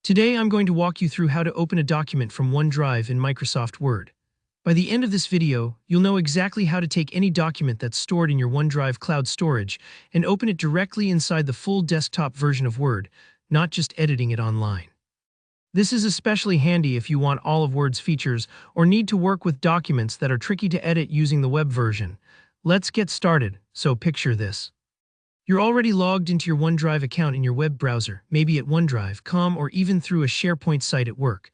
Today I'm going to walk you through how to open a document from OneDrive in Microsoft Word. By the end of this video, you'll know exactly how to take any document that's stored in your OneDrive cloud storage and open it directly inside the full desktop version of Word, not just editing it online. This is especially handy if you want all of Word's features or need to work with documents that are tricky to edit using the web version. Let's get started, so picture this. You're already logged into your OneDrive account in your web browser, maybe at OneDrive.com or even through a SharePoint site at work.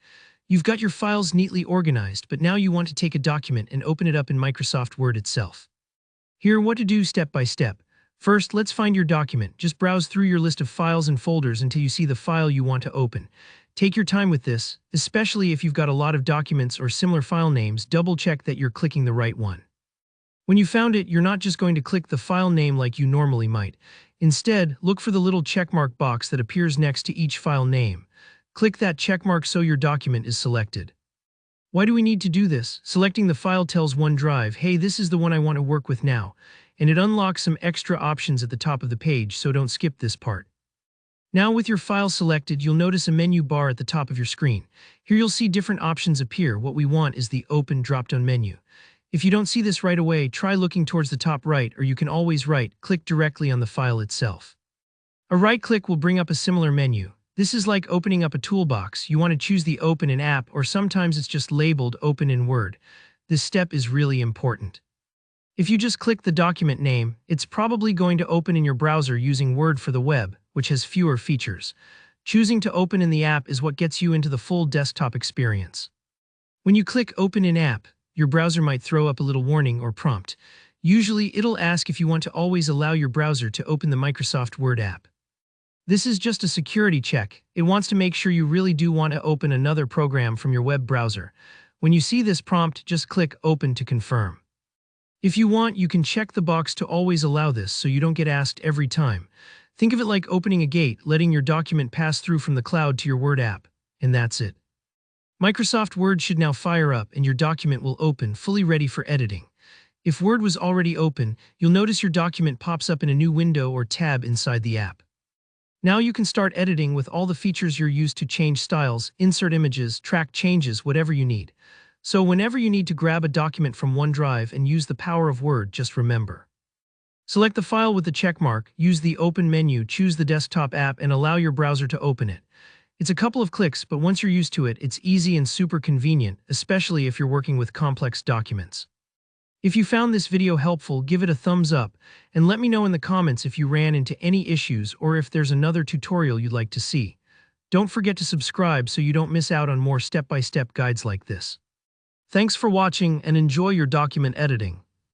You've got your files neatly organized, but now you want to take a document and open it up in Microsoft Word itself. Here, what to do step by step. First, let's find your document. Just browse through your list of files and folders until you see the file you want to open. Take your time with this, especially if you've got a lot of documents or similar file names. Double-check that you're clicking the right one. When you found it, you're not just going to click the file name like you normally might. Instead, look for the little checkmark box that appears next to each file name. Click that checkmark so your document is selected. Why do we need to do this? Selecting the file tells OneDrive, hey, this is the one I want to work with now, and it unlocks some extra options at the top of the page, so don't skip this part. Now with your file selected, you'll notice a menu bar at the top of your screen. Here you'll see different options appear. What we want is the Open drop-down menu. If you don't see this right away, try looking towards the top right, or you can always right-click directly on the file itself. A right-click will bring up a similar menu. This is like opening up a toolbox. You want to choose the Open in App, or sometimes it's just labeled Open in Word. This step is really important. If you just click the document name, it's probably going to open in your browser using Word for the web, which has fewer features. Choosing to open in the app is what gets you into the full desktop experience. When you click Open in App, your browser might throw up a little warning or prompt. Usually, it'll ask if you want to always allow your browser to open the Microsoft Word app. This is just a security check. It wants to make sure you really do want to open another program from your web browser. When you see this prompt, just click Open to confirm. If you want, you can check the box to always allow this so you don't get asked every time. Think of it like opening a gate, letting your document pass through from the cloud to your Word app. And that's it. Microsoft Word should now fire up and your document will open, fully ready for editing. If Word was already open, you'll notice your document pops up in a new window or tab inside the app. Now you can start editing with all the features you're used to: change styles, insert images, track changes, whatever you need. So whenever you need to grab a document from OneDrive and use the power of Word, just remember. Select the file with the checkmark, use the Open menu, choose the desktop app, and allow your browser to open it. It's a couple of clicks, but once you're used to it, it's easy and super convenient, especially if you're working with complex documents. If you found this video helpful, give it a thumbs up, and let me know in the comments if you ran into any issues or if there's another tutorial you'd like to see. Don't forget to subscribe so you don't miss out on more step-by-step guides like this. Thanks for watching and enjoy your document editing.